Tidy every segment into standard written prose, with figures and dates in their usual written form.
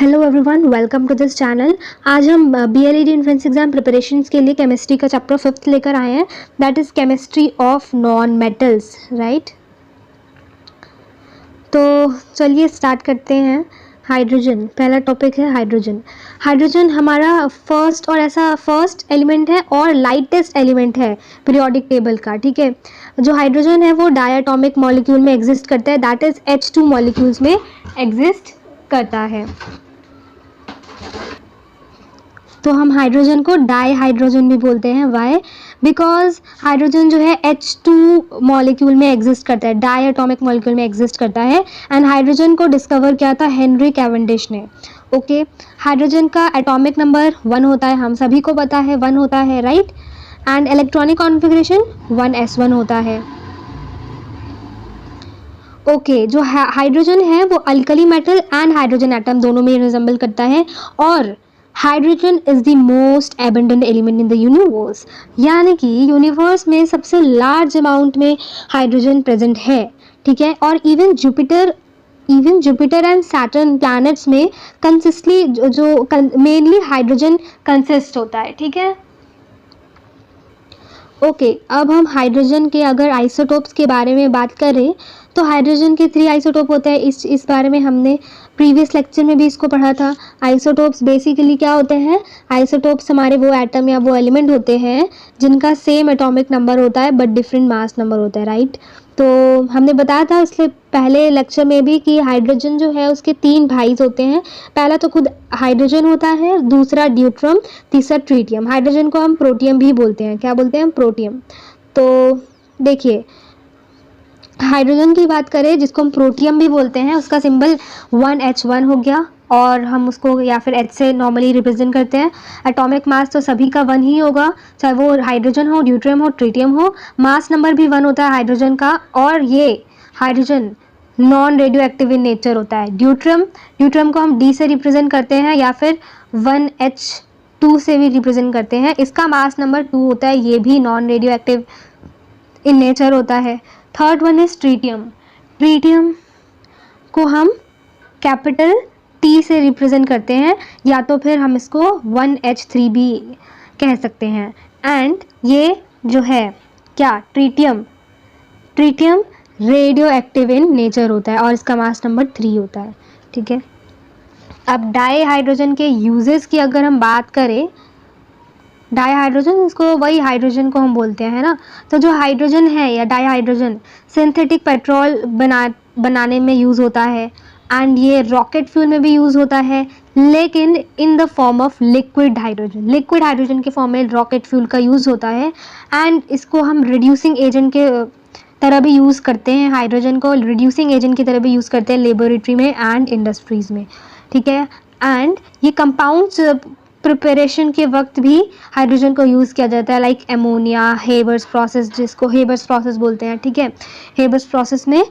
Hello everyone, welcome to this channel. आज हम बीएलईडी entrance exam preparations के लिए केमिस्ट्री का चैप्टर 5th लेकर आए हैं, that is chemistry of non metals, right. तो चलिए स्टार्ट करते हैं। हाइड्रोजन पहला टॉपिक है। हाइड्रोजन हमारा फर्स्ट एलिमेंट है और लाइटेस्ट एलिमेंट है पीरियोडिक टेबल का, ठीक है। जो हाइड्रोजन है वो डायटॉमिक मॉलिक्यूल में एग्जिस्ट करता है, दैट इज़ H2 मॉलिक्यूल्स में एग्जिस्ट करता है। तो हम हाइड्रोजन को डाई हाइड्रोजन भी बोलते हैं। वाई? बिकॉज हाइड्रोजन जो है H2 मॉलिक्यूल में एग्जिस्ट करता है, डाई एटॉमिक मॉलिक्यूल में एग्जिस्ट करता है। एंड हाइड्रोजन को डिस्कवर किया था हेनरी कैवेंडिश ने। ओके, हाइड्रोजन का एटॉमिक नंबर 1 होता है, हम सभी को पता है 1 होता है, right. And electronic configuration 1s1 होता है। ओके, जो हाइड्रोजन है वो alkali metal and hydrogen atom दोनों में रिजेंबल करता है। और hydrogen is the most abundant element in the universe, यानी कि यूनिवर्स में सबसे लार्ज अमाउंट में हाइड्रोजन प्रेजेंट है, ठीक है। और even Jupiter and Saturn planets में कंसिस्टली जो मेनली हाइड्रोजन कंसिस्ट होता है, ठीक है। ओके, अब हम हाइड्रोजन के अगर आइसोटोप्स के बारे में बात करें तो हाइड्रोजन के 3 आइसोटोप होते हैं। इस बारे में हमने प्रीवियस लेक्चर में भी इसको पढ़ा था। आइसोटोप्स बेसिकली क्या होते हैं? आइसोटोप्स हमारे वो एटम या वो एलिमेंट होते हैं जिनका सेम एटॉमिक नंबर होता है बट डिफरेंट मास नंबर होता है, राइट। तो हमने बताया था इसलिए पहले लेक्चर में भी कि हाइड्रोजन जो है उसके 3 भाई होते हैं। पहला तो खुद हाइड्रोजन होता है, दूसरा ड्यूट्रम, तीसरा ट्रीटियम। हाइड्रोजन को हम प्रोटियम भी बोलते हैं। क्या बोलते हैं? प्रोटियम। तो देखिए, हाइड्रोजन की बात करें जिसको हम प्रोटियम भी बोलते हैं, उसका सिंबल 1H1 हो गया और हम उसको या फिर H से नॉर्मली रिप्रेजेंट करते हैं। एटॉमिक मास तो सभी का 1 ही होगा, चाहे वो हाइड्रोजन हो, ड्यूट्रियम हो, ट्रीटियम हो। मास नंबर भी 1 होता है हाइड्रोजन का। और ये hydrogen non radio active in nature होता है। ड्यूट्रियम को हम D से रिप्रेजेंट करते हैं या फिर 1H2 से भी रिप्रेजेंट करते हैं। इसका मास नंबर 2 होता है, ये भी non radio active in nature होता है। थर्ड वन इज ट्रीटियम को हम कैपिटल T से रिप्रेजेंट करते हैं या तो फिर हम इसको 1H3 भी कह सकते हैं। एंड ये जो है क्या, tritium radio active in nature होता है और इसका मास नंबर 3 होता है, ठीक है। अब डाई हाइड्रोजन के यूजेस की अगर हम बात करें, डाई हाइड्रोजन, इसको वही हाइड्रोजन को हम बोलते हैं, है ना। तो जो हाइड्रोजन है या डाई हाइड्रोजन सिंथेटिक पेट्रोल बनाने में यूज़ होता है एंड ये रॉकेट फ्यूल में भी यूज़ होता है, लेकिन in the form of liquid hydrogen के फॉर्म में रॉकेट फ्यूल का यूज़ होता है। एंड इसको हम रिड्यूसिंग एजेंट के तरह भी यूज़ करते हैं, हाइड्रोजन को रिड्यूसिंग एजेंट की तरह भी यूज़ करते हैं लेबोरेटरी में एंड इंडस्ट्रीज़ में, ठीक है। एंड ये कंपाउंड्स प्रिपरेशन के वक्त भी हाइड्रोजन को यूज़ किया जाता है, लाइक एमोनिया, हेबर्स प्रोसेस, जिसको हेबर्स प्रोसेस बोलते हैं, ठीक है। हेबर्स प्रोसेस में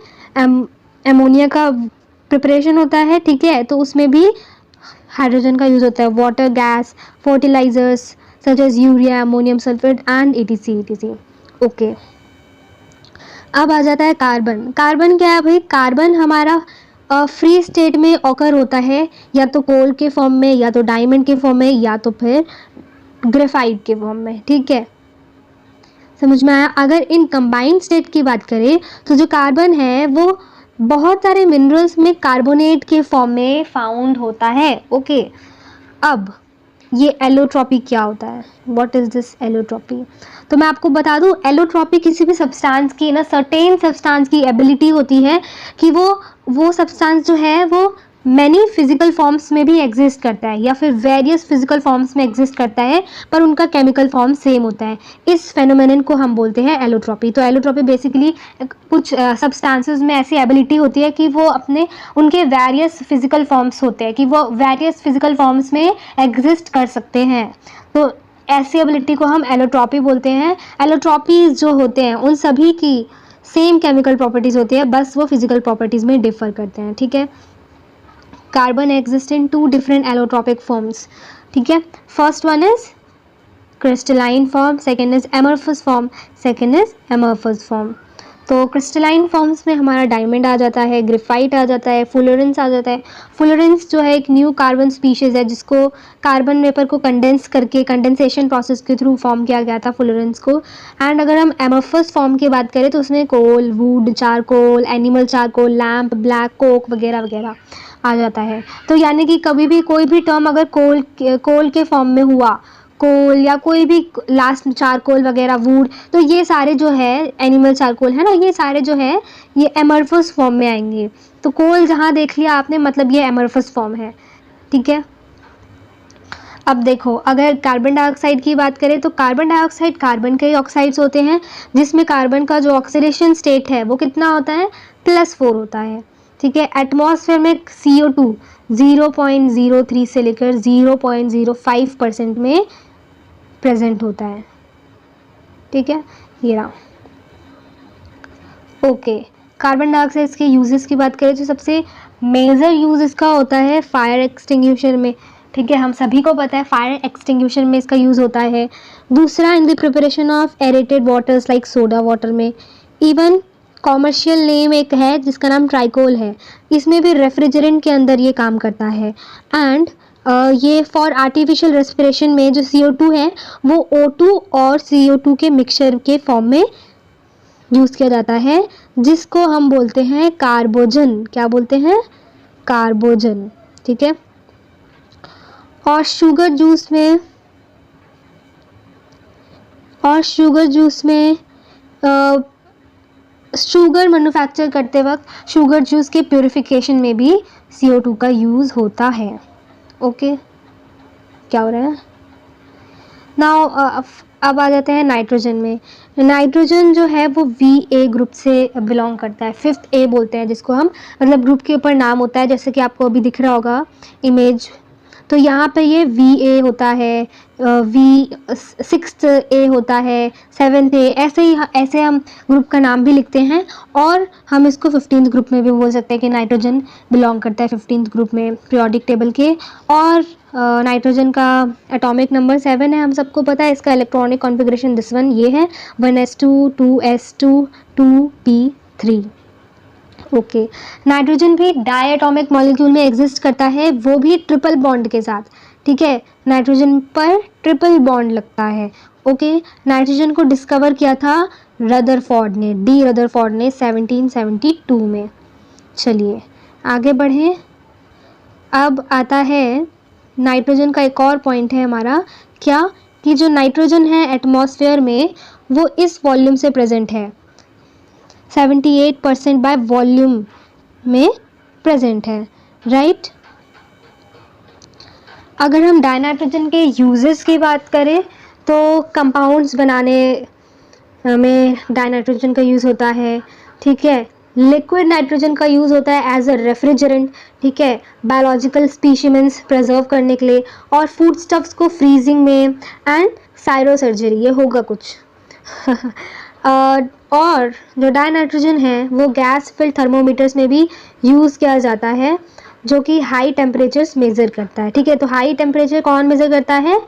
एमोनिया का प्रिपरेशन होता है, ठीक है, तो उसमें भी हाइड्रोजन का यूज़ होता है। Water, gas, fertilizers such as urea, ammonium sulphate and etc। Okay, अब आ जाता है कार्बन क्या है भाई? कार्बन हमारा फ्री स्टेट में ऑकर होता है, या तो कोल के फॉर्म में, या तो डायमंड के फॉर्म में, या तो फिर ग्रेफाइट के फॉर्म में, ठीक है। समझ में आया? अगर इन कंबाइंड स्टेट की बात करें तो जो कार्बन है वो बहुत सारे मिनरल्स में कार्बोनेट के फॉर्म में फाउंड होता है। ओके, अब ये एलोट्रॉपी क्या होता है? What is this allotropy? तो मैं आपको बता दूं, एलोट्रॉपी किसी भी सब्सटेंस की ना, सर्टेन सब्सटेंस की एबिलिटी होती है कि वो सब्सटेंस जो है वो मैनी फिजिकल फॉर्म्स में भी एग्जिस्ट करता है या फिर वेरियस फिजिकल फॉर्म्स में एग्जिस्ट करता है, पर उनका केमिकल फॉर्म सेम होता है। इस फेनोमेनन को हम बोलते हैं एलोट्रॉपी। तो एलोट्रॉपी बेसिकली कुछ सब्सटेंसेस में ऐसी एबिलिटी होती है कि वो उनके वेरियस फिजिकल फॉर्म्स होते हैं कि वो वेरियस फिजिकल फॉर्म्स में एग्जिस्ट कर सकते हैं। तो ऐसी एबिलिटी को हम एलोट्रॉपी बोलते हैं। एलोट्रॉपीज जो होते हैं उन सभी की सेम केमिकल प्रॉपर्टीज़ होती है, बस वो फिजिकल प्रॉपर्टीज़ में डिफर करते हैं, ठीक है। Carbon exist in 2 different allotropic forms, ठीक है। First one is crystalline form, second is amorphous form, तो क्रिस्टलाइन फॉर्म्स में हमारा डायमंड आ जाता है, ग्रेफाइट आ जाता है, फुलोरेंस आ जाता है। फुलोरेंस जो है एक न्यू कार्बन स्पीशीज़ है जिसको कार्बन वेपर को कंडेंस करके कंडेंसेशन प्रोसेस के थ्रू फॉर्म किया गया था फुलोरेंस को। एंड अगर हम एमोफस फॉर्म की बात करें तो उसमें coal, wood, charcoal, animal charcoal, lamp, black coke वगैरह वगैरह आ जाता है। तो यानी कि कभी भी कोई भी टर्म अगर कोल के फॉर्म में हुआ, कोल या कोई भी लास्ट चारकोल वगैरह, वुड, तो ये सारे जो है एनिमल चारकोल है ना, ये सारे जो है ये एमरफस फॉर्म में आएंगे। तो कोल जहाँ देख लिया आपने, मतलब ये एमरफस फॉर्म है, ठीक है। अब देखो, अगर कार्बन डाइऑक्साइड की बात करें तो कार्बन डाइऑक्साइड कार्बन के ऑक्साइड्स होते हैं जिसमें कार्बन का जो ऑक्सीडेशन स्टेट है वो कितना होता है, +4 होता है, ठीक है। एटमॉस्फेयर में CO2 0.03 से लेकर 0.05% में प्रेजेंट होता है, ठीक है। ये रहा। ओके, कार्बन डाइऑक्साइड के यूजेस की बात करें तो सबसे मेजर यूज इसका होता है फायर एक्सटिंग्विशर में, ठीक है। हम सभी को पता है फायर एक्सटिंग्विशर में इसका यूज़ होता है। दूसरा, in the preparation of aerated waters like soda water में। इवन कॉमर्शियल नेम एक है जिसका नाम ट्राइकोल है, इसमें भी रेफ्रिजरेंट के अंदर ये काम करता है। एंड ये फॉर आर्टिफिशियल रेस्पिरेशन में जो CO2 है वो O2 और CO2 के मिक्सचर के फॉर्म में यूज़ किया जाता है, जिसको हम बोलते हैं कार्बोजन। क्या बोलते हैं? कार्बोजन, ठीक है। और शुगर जूस में शुगर मैन्युफैक्चर करते वक्त शुगर जूस के प्यूरिफिकेशन में भी CO2 का यूज़ होता है। ओके, क्या हो रहा है नाउ? अब आ जाते हैं नाइट्रोजन में। नाइट्रोजन जो है वो VA ग्रुप से बिलोंग करता है, 5th A बोलते हैं जिसको हम, मतलब ग्रुप के ऊपर नाम होता है, जैसे कि आपको अभी दिख रहा होगा इमेज। तो यहाँ पे ये VA होता है, 6th A होता है, 7th A, ऐसे हम ग्रुप का नाम भी लिखते हैं। और हम इसको 15th ग्रुप में भी बोल सकते हैं कि नाइट्रोजन बिलोंग करता है 15th ग्रुप में पीरियोडिक टेबल के। और नाइट्रोजन का एटॉमिक नंबर 7 है, हम सबको पता है। इसका इलेक्ट्रॉनिक कॉन्फ़िगरेशन दिस वन ये है, 1s2 2s2 2p3। Okay, nitrogen भी डाई एटॉमिक मॉलिक्यूल में एग्जिस्ट करता है, वो भी ट्रिपल बॉन्ड के साथ, ठीक है। नाइट्रोजन पर ट्रिपल बॉन्ड लगता है। ओके, नाइट्रोजन को डिस्कवर किया था रदरफोर्ड ने, D रदरफोर्ड ने 1772 में। चलिए आगे बढ़ें। अब आता है नाइट्रोजन का एक और पॉइंट है हमारा, क्या कि जो नाइट्रोजन है एटमॉस्फेयर में वो इस वॉल्यूम से प्रेजेंट है, 78% बाय वॉल्यूम में प्रेजेंट है, राइट। अगर हम डाइनाइट्रोजन के यूजेस की बात करें तो कंपाउंड्स बनाने में डाइनाइट्रोजन का यूज़ होता है, ठीक है। लिक्विड नाइट्रोजन का यूज़ होता है एज अ रेफ्रिजरेंट, ठीक है, बायोलॉजिकल स्पीशीमेंस प्रिजर्व करने के लिए, और फूड स्टफ्स को फ्रीजिंग में, एंड साइरो सर्जरी, ये होगा कुछ और जो डाइनाइट्रोजन है वो गैस फिल्ड थर्मोमीटर्स में भी यूज़ किया जाता है, जो कि हाई टेम्परेचर्स मेज़र करता है, ठीक है। तो हाई टेम्परेचर कौन मेज़र करता है?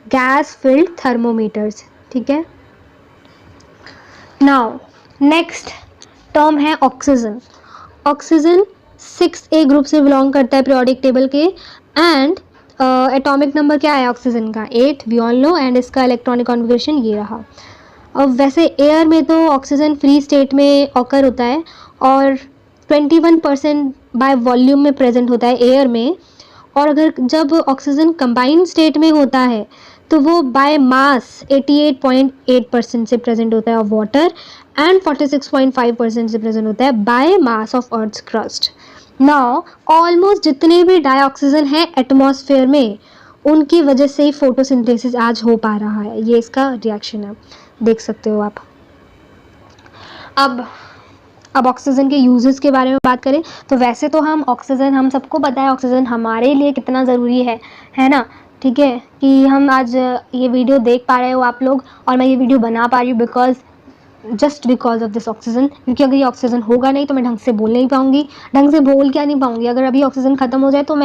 गैस फिल्ड थर्मोमीटर्स, ठीक है। नाउ नेक्स्ट टर्म है ऑक्सीजन। ऑक्सीजन 6A ग्रुप से बिलोंग करता है पीरियोडिक टेबल के। एंड एटॉमिक नंबर क्या है ऑक्सीजन का? 8, वी ऑल नो। एंड इसका इलेक्ट्रॉनिक कॉन्फ़िगरेशन ये रहा। अब वैसे एयर में तो ऑक्सीजन फ्री स्टेट में ऑकर होता है और 21% बाय वॉल्यूम में प्रेजेंट होता है एयर में। और अगर जब ऑक्सीजन कंबाइंड स्टेट में होता है तो वो बाय मास 88.8% से प्रेजेंट होता है ऑफ वाटर, एंड 46.5% से प्रेजेंट होता है by mass of earth's crust. Now almost जितने भी डाइऑक्सीजन हैं एटमॉस्फेयर में, उनकी वजह से ही फोटोसिंथेसिस आज हो पा रहा है। ये इसका रिएक्शन है, देख सकते हो आप। अब ऑक्सीजन के यूजेस के बारे में बात करें तो वैसे तो हम सबको पता है ऑक्सीजन हमारे लिए कितना ज़रूरी है ना, ठीक है। कि हम आज ये वीडियो देख पा रहे हो आप लोग, और मैं ये वीडियो बना पा रही हूँ just because of this oxygen. क्योंकि अगर ये ऑक्सीजन होगा नहीं तो मैं ढंग से बोल नहीं पाऊँगी, ढंग से बोल क्या नहीं पाऊँगी। अगर अभी ऑक्सीजन ख़त्म हो जाए तो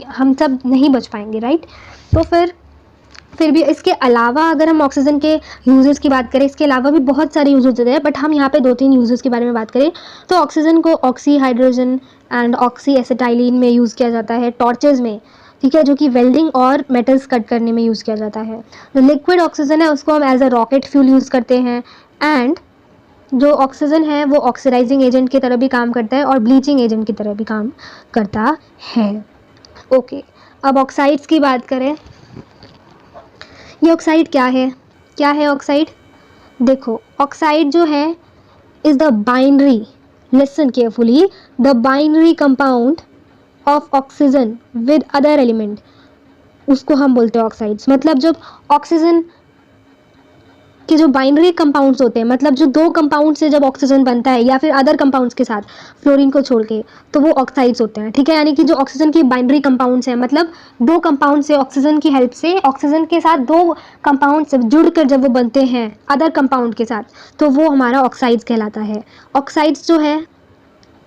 हम सब नहीं बच पाएंगे, राइट। तो फिर फिर भी इसके अलावा अगर हम ऑक्सीजन के यूजेस की बात करें, इसके अलावा भी बहुत सारे यूजेस होते हैं, बट हम यहाँ पे 2-3 यूजेस के बारे में बात करें तो ऑक्सीजन को oxy hydrogen and oxy acetylene में यूज़ किया जाता है, टॉर्चेस में, ठीक है, जो कि वेल्डिंग और मेटल्स कट करने में यूज़ किया जाता है। जो लिक्विड ऑक्सीजन है उसको हम as a rocket fuel use करते हैं, एंड जो ऑक्सीजन है वो ऑक्सीडाइजिंग एजेंट की तरह भी काम करता है और ब्लीचिंग एजेंट की तरह भी काम करता है। ओके, अब ऑक्साइड्स की बात करें। ये ऑक्साइड क्या है? क्या है ऑक्साइड? देखो, ऑक्साइड जो है is the binary, listen carefully, the binary compound of oxygen with other element, उसको हम बोलते हैं ऑक्साइड्स। मतलब जब ऑक्सीजन के जो बाइनरी कंपाउंड्स होते हैं, मतलब जो 2 कंपाउंड से जब ऑक्सीजन बनता है या फिर अदर कंपाउंड्स के साथ, फ्लोरीन को छोड़ के, तो वो ऑक्साइड्स होते हैं, ठीक है। यानी कि जो ऑक्सीजन की बाइनरी कंपाउंड्स हैं, मतलब 2 कंपाउंड से ऑक्सीजन की हेल्प से, ऑक्सीजन के साथ 2 कंपाउंड से जुड़कर जब वो बनते हैं अदर कंपाउंड के साथ, तो वो हमारा ऑक्साइड्स कहलाता है। ऑक्साइड्स जो है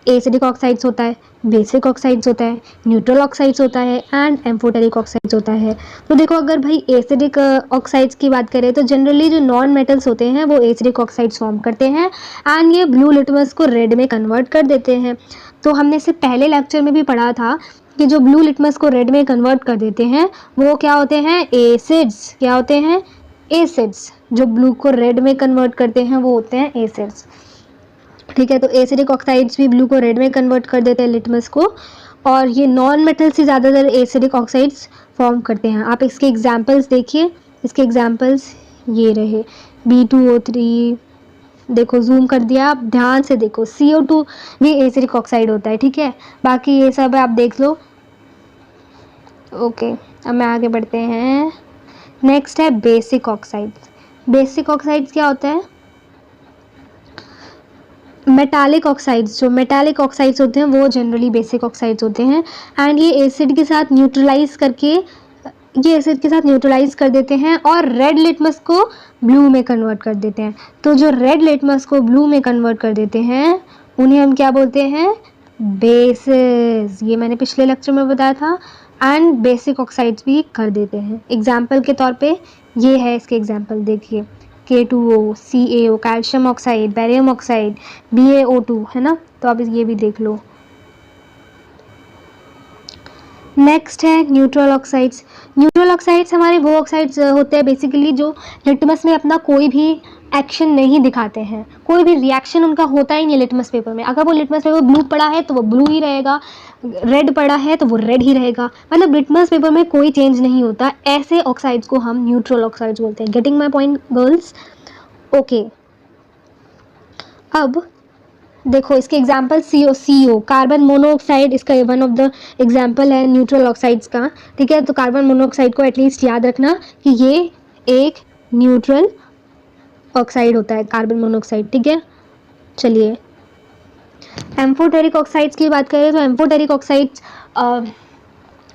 एसिडिक ऑक्साइड्स होता है, बेसिक ऑक्साइड्स होता है, न्यूट्रल ऑक्साइड्स होता है एंड एम्फोटेरिक ऑक्साइड्स होता है। तो देखो, अगर भाई एसिडिक ऑक्साइड्स की बात करें तो जनरली जो नॉन मेटल्स होते हैं वो एसिडिक ऑक्साइड्स फॉर्म करते हैं एंड ये ब्लू लिटमस को रेड में कन्वर्ट कर देते हैं। तो हमने इससे पहले लेक्चर में भी पढ़ा था कि जो ब्लू लिटमस को रेड में कन्वर्ट कर देते हैं वो क्या होते हैं? एसिड्स। क्या होते हैं? एसिड्स। जो ब्लू को रेड में कन्वर्ट करते हैं वो होते हैं एसिड्स, ठीक है। तो एसिडिक ऑक्साइड्स भी ब्लू को रेड में कन्वर्ट कर देते हैं, लिटमस को, और ये नॉन मेटल से ज़्यादातर एसिडिक ऑक्साइड्स फॉर्म करते हैं। आप इसके एग्जांपल्स देखिए, इसके एग्जांपल्स ये रहे, B2O3, देखो जूम कर दिया, आप ध्यान से देखो, CO2 भी एसिडिक ऑक्साइड होता है, ठीक है। बाकी ये सब आप देख लो। ओके, अब मैं आगे बढ़ते हैं। नेक्स्ट है बेसिक ऑक्साइड्स। बेसिक ऑक्साइड्स क्या होता है? मेटालिक ऑक्साइड्स, जो मेटालिक ऑक्साइड्स होते हैं वो जनरली बेसिक ऑक्साइड्स होते हैं एंड ये एसिड के साथ न्यूट्रलाइज कर देते हैं और रेड लिटमस को ब्लू में कन्वर्ट कर देते हैं। तो जो रेड लिटमस को ब्लू में कन्वर्ट कर देते हैं उन्हें हम क्या बोलते हैं? बेसेस। ये मैंने पिछले लेक्चर में बताया था। एंड बेसिक ऑक्साइड्स भी कर देते हैं। एग्जाम्पल के तौर पे ये है, इसके एग्जाम्पल देखिए, K2O, CaO, calcium oxide, barium oxide, BaO2, है ना। तो आप ये भी देख लो। नेक्स्ट है न्यूट्रल ऑक्साइड्स। न्यूट्रल ऑक्साइड्स हमारे वो ऑक्साइड्स होते हैं बेसिकली जो लिटमस में अपना कोई भी एक्शन नहीं दिखाते हैं, कोई भी रिएक्शन उनका होता ही नहीं लिटमस पेपर में। अगर वो लिटमस पेपर ब्लू पड़ा है तो वो ब्लू ही रहेगा, रेड पड़ा है तो वो रेड ही रहेगा, मतलब लिटमस पेपर में कोई चेंज नहीं होता। ऐसे ऑक्साइड्स को हम न्यूट्रल ऑक्साइड्स बोलते हैं। Getting my point girls? Okay, अब देखो इसके एग्जाम्पल CO कार्बन मोनोऑक्साइड, इसका वन ऑफ द एग्जाम्पल है न्यूट्रल ऑक्साइड्स का, ठीक है। तो कार्बन मोनोऑक्साइड को एटलीस्ट याद रखना कि ये एक न्यूट्रल ऑक्साइड होता है, कार्बन मोनोऑक्साइड, ठीक है। चलिए, एम्फोटेरिक ऑक्साइड्स की बात करें तो एम्फोटेरिक ऑक्साइड्स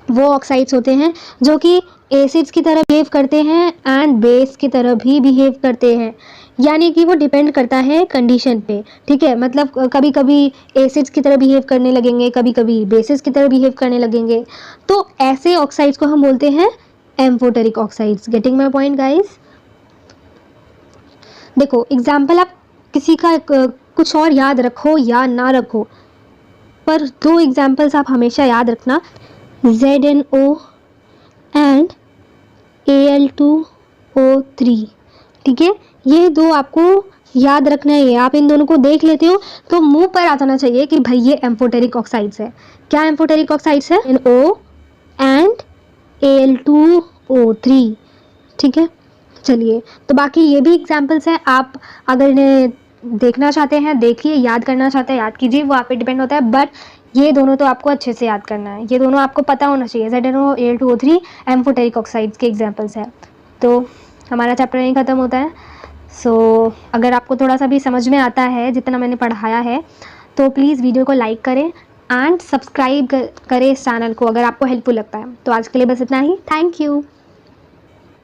वो ऑक्साइड्स होते हैं जो कि एसिड्स की तरह बिहेव करते हैं एंड बेस की तरह भी बिहेव करते हैं। यानी कि वो डिपेंड करता है कंडीशन पे, ठीक है। मतलब कभी कभी एसिड्स की तरह बिहेव करने लगेंगे, कभी कभी बेसिस की तरह बिहेव करने लगेंगे। तो ऐसे ऑक्साइड्स को हम बोलते हैं amphoteric oxides. Getting my point guys? देखो एग्जाम्पल, आप किसी का कुछ और याद रखो या ना रखो, पर 2 एग्जाम्पल्स आप हमेशा याद रखना, ZnO एंड Al2O3, ठीक है। ये 2 आपको याद रखना है। आप इन दोनों को देख लेते हो तो मुंह पर आ जाना चाहिए कि भाई ये एम्फोटेरिक ऑक्साइड्स है। क्या एम्फोटेरिक ऑक्साइड्स है? NO एंड Al2O3, ठीक है। चलिए, तो बाकी ये भी एग्जाम्पल्स हैं, आप अगर इन्हें देखना चाहते हैं देखिए, याद करना चाहते हैं याद कीजिए, वो आप पे डिपेंड होता है। बट ये दोनों तो आपको अच्छे से याद करना है, ये दोनों आपको पता होना चाहिए। ZnO, Al2O3 एम्फोटेरिक ऑक्साइड्स के एग्जाम्पल्स हैं। तो हमारा चैप्टर नहीं ख़त्म होता है। सो अगर आपको थोड़ा सा भी समझ में आता है जितना मैंने पढ़ाया है तो प्लीज़ वीडियो को लाइक करें एंड सब्सक्राइब करें इस चैनल को अगर आपको हेल्पफुल लगता है। तो आज के लिए बस इतना ही। Thank you.